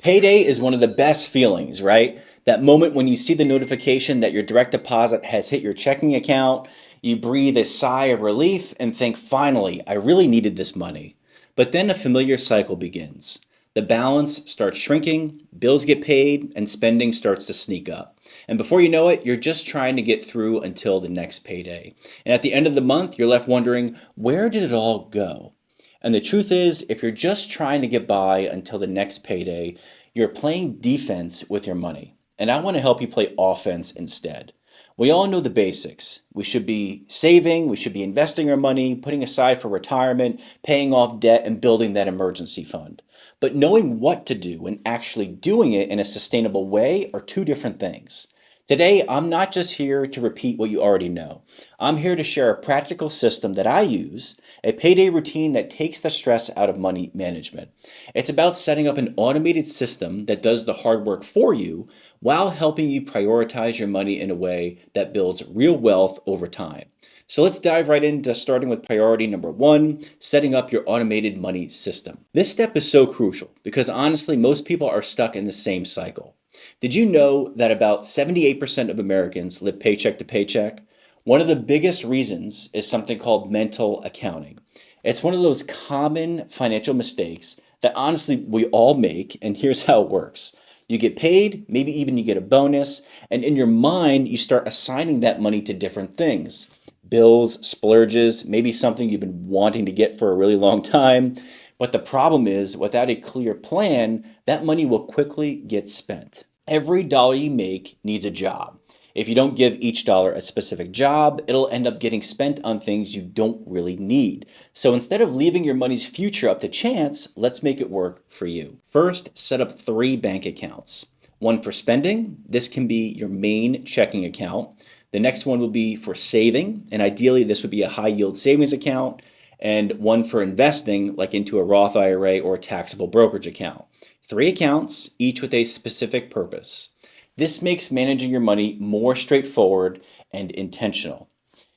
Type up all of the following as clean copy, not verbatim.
Payday is one of the best feelings, right? That moment when you see the notification that your direct deposit has hit your checking account, you breathe a sigh of relief and think, finally, I really needed this money. But then a familiar cycle begins. The balance starts shrinking, bills get paid, and spending starts to sneak up. And before you know it, you're just trying to get through until the next payday. And at the end of the month, you're left wondering, where did it all go? And the truth is, if you're just trying to get by until the next payday, you're playing defense with your money. And I want to help you play offense instead. We all know the basics. We should be saving, we should be investing our money, putting aside for retirement, paying off debt, and building that emergency fund. But knowing what to do and actually doing it in a sustainable way are two different things. Today, I'm not just here to repeat what you already know. I'm here to share a practical system that I use, a payday routine that takes the stress out of money management. It's about setting up an automated system that does the hard work for you while helping you prioritize your money in a way that builds real wealth over time. So let's dive right into starting with priority number one, setting up your automated money system. This step is so crucial because honestly, most people are stuck in the same cycle. Did you know that about 78% of Americans live paycheck to paycheck? One of the biggest reasons is something called mental accounting. It's one of those common financial mistakes that honestly we all make, and here's how it works. You get paid, maybe even you get a bonus, and in your mind, you start assigning that money to different things. Bills, splurges, maybe something you've been wanting to get for a really long time. But the problem is, without a clear plan, that money will quickly get spent. Every dollar you make needs a job. If you don't give each dollar a specific job, it'll end up getting spent on things you don't really need. So instead of leaving your money's future up to chance, let's make it work for you. First, set up 3 bank accounts. One for spending, this can be your main checking account. The next one will be for saving, and ideally this would be a high yield savings account, and one for investing, like into a Roth IRA or a taxable brokerage account. 3 accounts, each with a specific purpose. This makes managing your money more straightforward and intentional.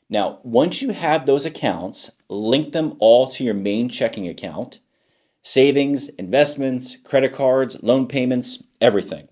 Now, once you have those accounts, link them all to your main checking account, savings, investments, credit cards, loan payments, everything.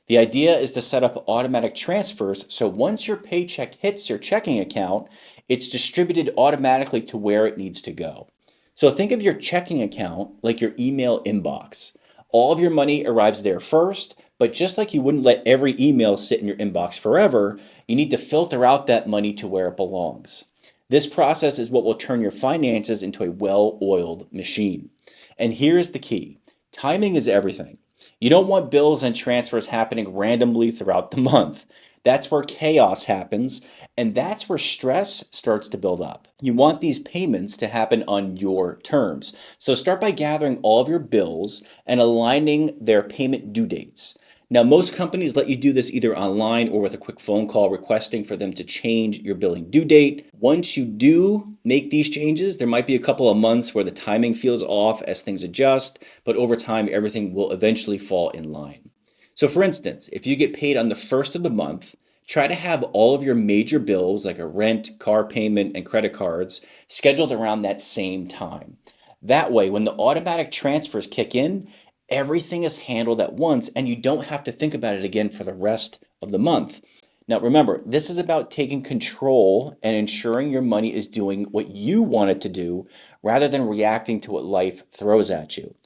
The idea is to set up automatic transfers so once your paycheck hits your checking account, it's distributed automatically to where it needs to go. So think of your checking account like your email inbox. All of your money arrives there first, but just like you wouldn't let every email sit in your inbox forever, you need to filter out that money to where it belongs. This process is what will turn your finances into a well-oiled machine. And here's the key. Timing is everything. You don't want bills and transfers happening randomly throughout the month. That's where chaos happens, and that's where stress starts to build up. You want these payments to happen on your terms. So start by gathering all of your bills and aligning their payment due dates. Now, most companies let you do this either online or with a quick phone call requesting for them to change your billing due date. Once you do make these changes, there might be a couple of months where the timing feels off as things adjust, but over time, everything will eventually fall in line. So for instance, if you get paid on the first of the month, try to have all of your major bills like a rent, car payment, and credit cards scheduled around that same time. That way, when the automatic transfers kick in, everything is handled at once and you don't have to think about it again for the rest of the month. Now remember, this is about taking control and ensuring your money is doing what you want it to do rather than reacting to what life throws at you.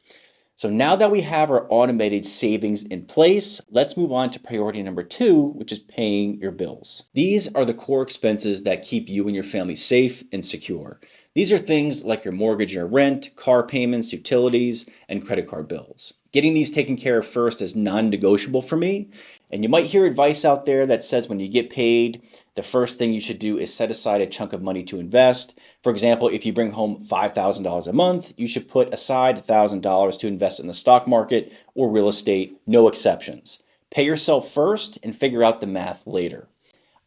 So now that we have our automated savings in place, let's move on to priority number 2, which is paying your bills. These are the core expenses that keep you and your family safe and secure. These are things like your mortgage or rent, car payments, utilities, and credit card bills. Getting these taken care of first is non-negotiable for me. And you might hear advice out there that says when you get paid, the first thing you should do is set aside a chunk of money to invest. For example, if you bring home $5,000 a month, you should put aside $1,000 to invest in the stock market or real estate, no exceptions. Pay yourself first and figure out the math later.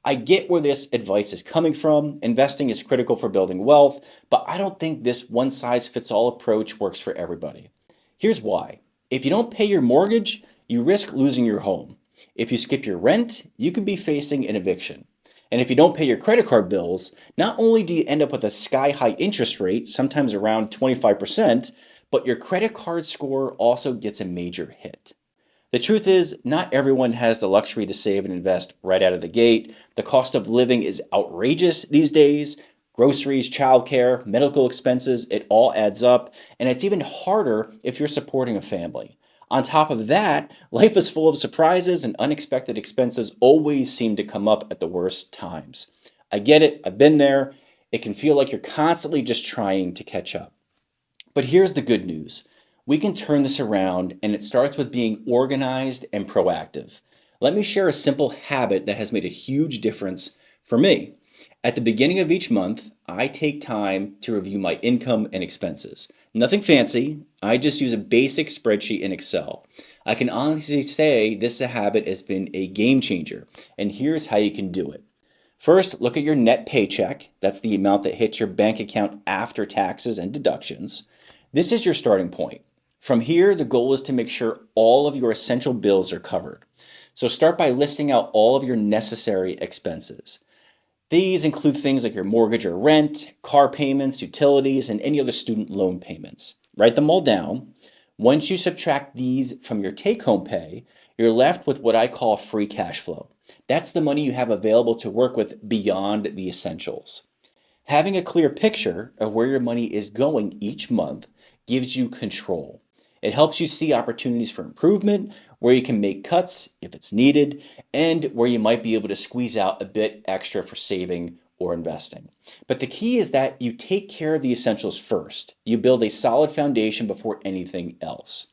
I get where this advice is coming from. Investing is critical for building wealth, but I don't think this one-size-fits-all approach works for everybody. Here's why. If you don't pay your mortgage, you risk losing your home. If you skip your rent, you could be facing an eviction. And if you don't pay your credit card bills, not only do you end up with a sky-high interest rate, sometimes around 25%, but your credit card score also gets a major hit. The truth is, not everyone has the luxury to save and invest right out of the gate. The cost of living is outrageous these days. Groceries, childcare, medical expenses, it all adds up. And it's even harder if you're supporting a family. On top of that, life is full of surprises and unexpected expenses always seem to come up at the worst times. I get it, I've been there. It can feel like you're constantly just trying to catch up. But here's the good news. We can turn this around, and it starts with being organized and proactive. Let me share a simple habit that has made a huge difference for me. At the beginning of each month, I take time to review my income and expenses. Nothing fancy, I just use a basic spreadsheet in Excel. I can honestly say this habit has been a game changer, and here's how you can do it. First, look at your net paycheck. That's the amount that hits your bank account after taxes and deductions. This is your starting point. From here, the goal is to make sure all of your essential bills are covered. So start by listing out all of your necessary expenses. These include things like your mortgage or rent, car payments, utilities, and any other student loan payments. Write them all down. Once you subtract these from your take home pay, you're left with what I call free cash flow. That's the money you have available to work with beyond the essentials. Having a clear picture of where your money is going each month gives you control. It helps you see opportunities for improvement, where you can make cuts if it's needed, and where you might be able to squeeze out a bit extra for saving or investing. But the key is that you take care of the essentials first. You build a solid foundation before anything else.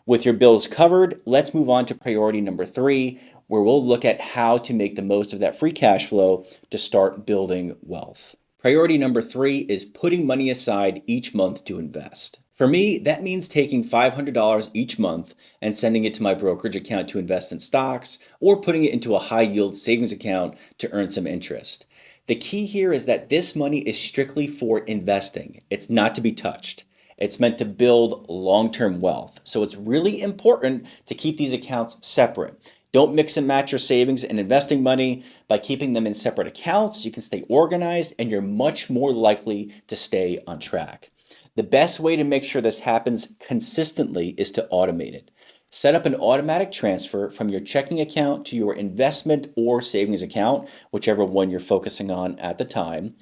With your bills covered, let's move on to priority number 3, where we'll look at how to make the most of that free cash flow to start building wealth. Priority number 3 is putting money aside each month to invest. For me, that means taking $500 each month and sending it to my brokerage account to invest in stocks or putting it into a high yield savings account to earn some interest. The key here is that this money is strictly for investing. It's not to be touched. It's meant to build long-term wealth. So it's really important to keep these accounts separate. Don't mix and match your savings and investing money. By keeping them in separate accounts, you can stay organized and you're much more likely to stay on track. The best way to make sure this happens consistently is to automate it. Set up an automatic transfer from your checking account to your investment or savings account, whichever one you're focusing on at the time.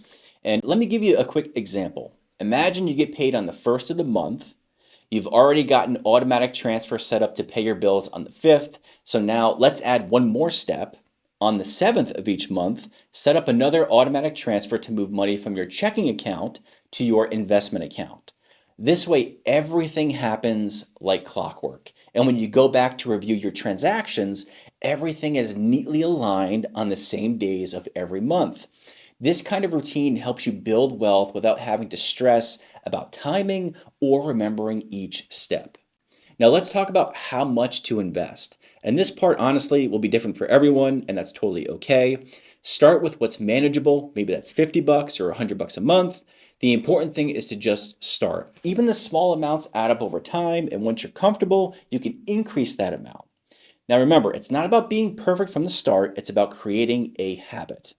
And let me give you a quick example. Imagine you get paid on the first of the month. You've already got an automatic transfer set up to pay your bills on the 5th. So now let's add one more step. On the 7th of each month, set up another automatic transfer to move money from your checking account to your investment account. This way, everything happens like clockwork. And when you go back to review your transactions, everything is neatly aligned on the same days of every month. This kind of routine helps you build wealth without having to stress about timing or remembering each step. Now let's talk about how much to invest. And this part honestly will be different for everyone, and that's totally okay. Start with what's manageable. Maybe that's $50 or $100 a month. The important thing is to just start. Even the small amounts add up over time, and once you're comfortable, you can increase that amount. Now remember, it's not about being perfect from the start, it's about creating a habit.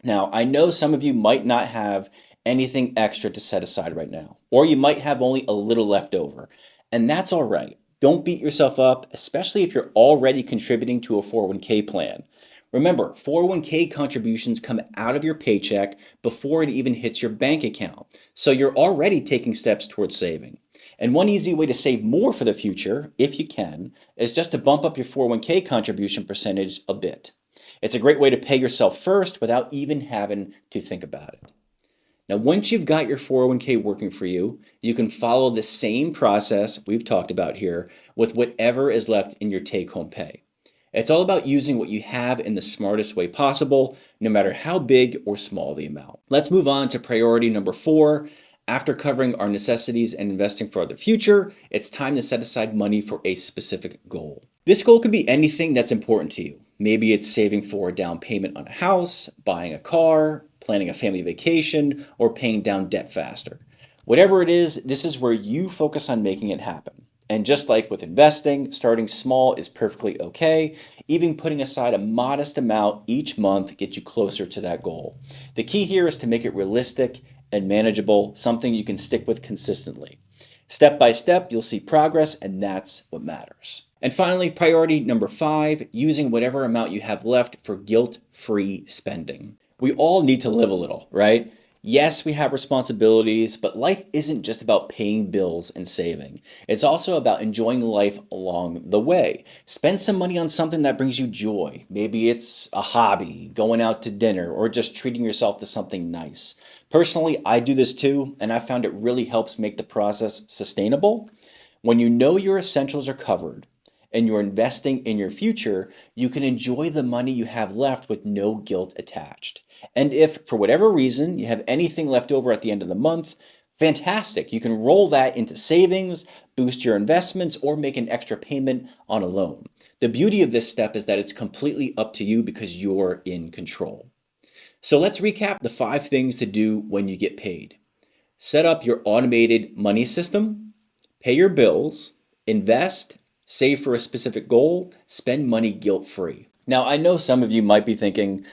Now, I know some of you might not have anything extra to set aside right now, or you might have only a little left over, and that's all right. Don't beat yourself up, especially if you're already contributing to a 401k plan. Remember, 401k contributions come out of your paycheck before it even hits your bank account, so you're already taking steps towards saving. And one easy way to save more for the future, if you can, is just to bump up your 401k contribution percentage a bit. It's a great way to pay yourself first without even having to think about it. Now, once you've got your 401k working for you, you can follow the same process we've talked about here with whatever is left in your take-home pay. It's all about using what you have in the smartest way possible, no matter how big or small the amount. Let's move on to priority number 4. After covering our necessities and investing for the future, it's time to set aside money for a specific goal. This goal can be anything that's important to you. Maybe it's saving for a down payment on a house, buying a car, planning a family vacation, or paying down debt faster. Whatever it is, this is where you focus on making it happen. And just like with investing, starting small is perfectly okay. Even putting aside a modest amount each month gets you closer to that goal. The key here is to make it realistic and manageable, something you can stick with consistently. Step by step, you'll see progress, and that's what matters. And finally, priority number 5, using whatever amount you have left for guilt-free spending. We all need to live a little, right? Yes, we have responsibilities, but life isn't just about paying bills and saving. It's also about enjoying life along the way. Spend some money on something that brings you joy. Maybe it's a hobby, going out to dinner, or just treating yourself to something nice. Personally, I do this too, and I found it really helps make the process sustainable. When you know your essentials are covered and you're investing in your future, you can enjoy the money you have left with no guilt attached. And if, for whatever reason, you have anything left over at the end of the month, fantastic. You can roll that into savings, boost your investments, or make an extra payment on a loan. The beauty of this step is that it's completely up to you because you're in control. So let's recap the 5 things to do when you get paid. Set up your automated money system, pay your bills, invest, save for a specific goal, spend money guilt-free. Now, I know some of you might be thinking,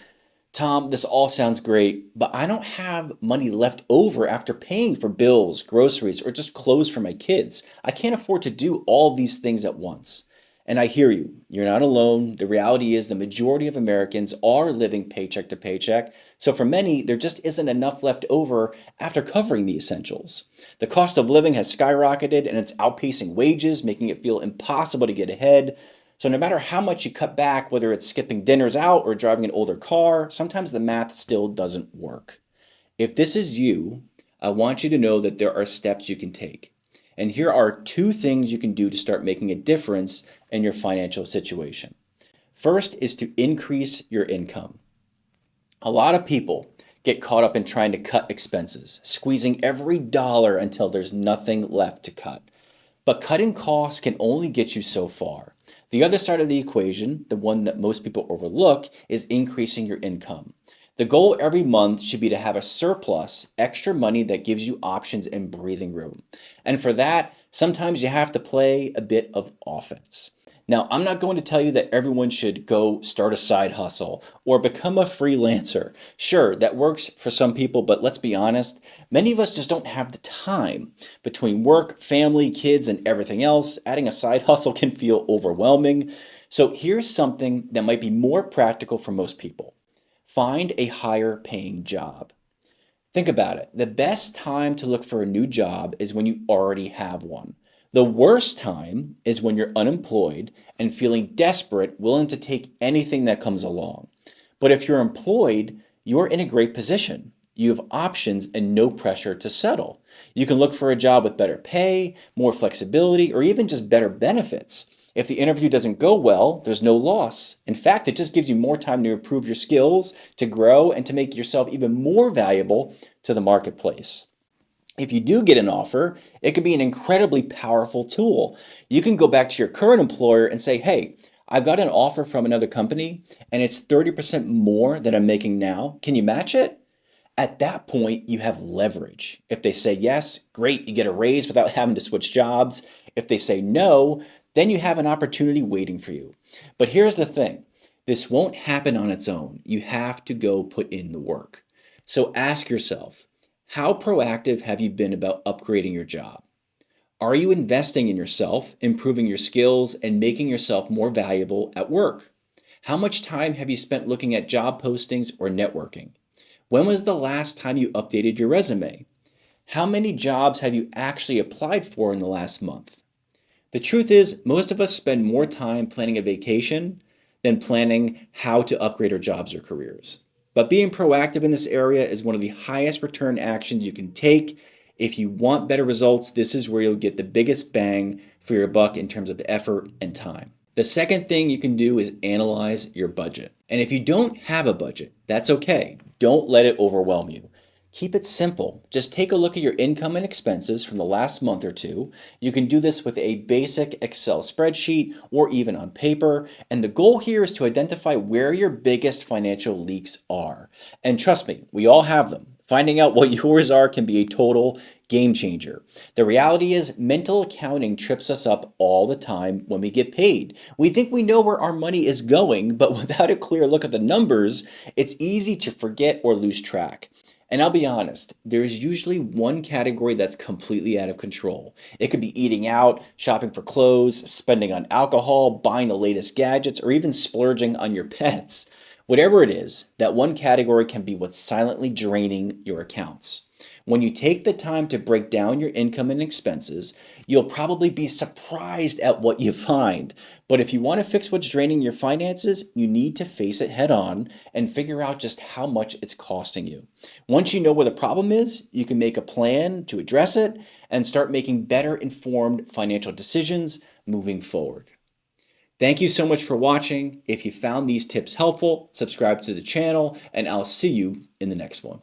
Tom, this all sounds great, but I don't have money left over after paying for bills, groceries, or just clothes for my kids. I can't afford to do all these things at once. And I hear you. You're not alone. The reality is the majority of Americans are living paycheck to paycheck. So for many, there just isn't enough left over after covering the essentials. The cost of living has skyrocketed and it's outpacing wages, making it feel impossible to get ahead. So no matter how much you cut back, whether it's skipping dinners out or driving an older car, sometimes the math still doesn't work. If this is you, I want you to know that there are steps you can take. And here are 2 things you can do to start making a difference in your financial situation. First is to increase your income. A lot of people get caught up in trying to cut expenses, squeezing every dollar until there's nothing left to cut. But cutting costs can only get you so far. The other side of the equation, the one that most people overlook, is increasing your income. The goal every month should be to have a surplus, extra money that gives you options and breathing room. And for that, sometimes you have to play a bit of offense. Now, I'm not going to tell you that everyone should go start a side hustle or become a freelancer. Sure, that works for some people, but let's be honest, many of us just don't have the time. Between work, family, kids, and everything else, adding a side hustle can feel overwhelming. So here's something that might be more practical for most people. Find a higher paying job. Think about it. The best time to look for a new job is when you already have one. The worst time is when you're unemployed and feeling desperate, willing to take anything that comes along. But if you're employed, you're in a great position. You have options and no pressure to settle. You can look for a job with better pay, more flexibility, or even just better benefits. If the interview doesn't go well, there's no loss. In fact, it just gives you more time to improve your skills, to grow, and to make yourself even more valuable to the marketplace. If you do get an offer, it can be an incredibly powerful tool. You can go back to your current employer and say, hey, I've got an offer from another company and it's 30% more than I'm making now. Can you match it? At that point, you have leverage. If they say yes, great, you get a raise without having to switch jobs. If they say no, then you have an opportunity waiting for you. But here's the thing, this won't happen on its own. You have to go put in the work. So ask yourself, how proactive have you been about upgrading your job? Are you investing in yourself, improving your skills, and making yourself more valuable at work? How much time have you spent looking at job postings or networking? When was the last time you updated your resume? How many jobs have you actually applied for in the last month? The truth is, most of us spend more time planning a vacation than planning how to upgrade our jobs or careers. But being proactive in this area is one of the highest return actions you can take. If you want better results, this is where you'll get the biggest bang for your buck in terms of effort and time. The second thing you can do is analyze your budget. And if you don't have a budget, that's okay. Don't let it overwhelm you. Keep it simple. Just take a look at your income and expenses from the last month or two. You can do this with a basic Excel spreadsheet or even on paper. And the goal here is to identify where your biggest financial leaks are. And trust me, we all have them. Finding out what yours are can be a total game changer. The reality is mental accounting trips us up all the time when we get paid. We think we know where our money is going, but without a clear look at the numbers, it's easy to forget or lose track. And I'll be honest, there's usually one category that's completely out of control. It could be eating out, shopping for clothes, spending on alcohol, buying the latest gadgets, or even splurging on your pets. Whatever it is, that one category can be what's silently draining your accounts. When you take the time to break down your income and expenses, you'll probably be surprised at what you find. But if you want to fix what's draining your finances, you need to face it head on and figure out just how much it's costing you. Once you know where the problem is, you can make a plan to address it and start making better informed financial decisions moving forward. Thank you so much for watching. If you found these tips helpful, subscribe to the channel, and I'll see you in the next one.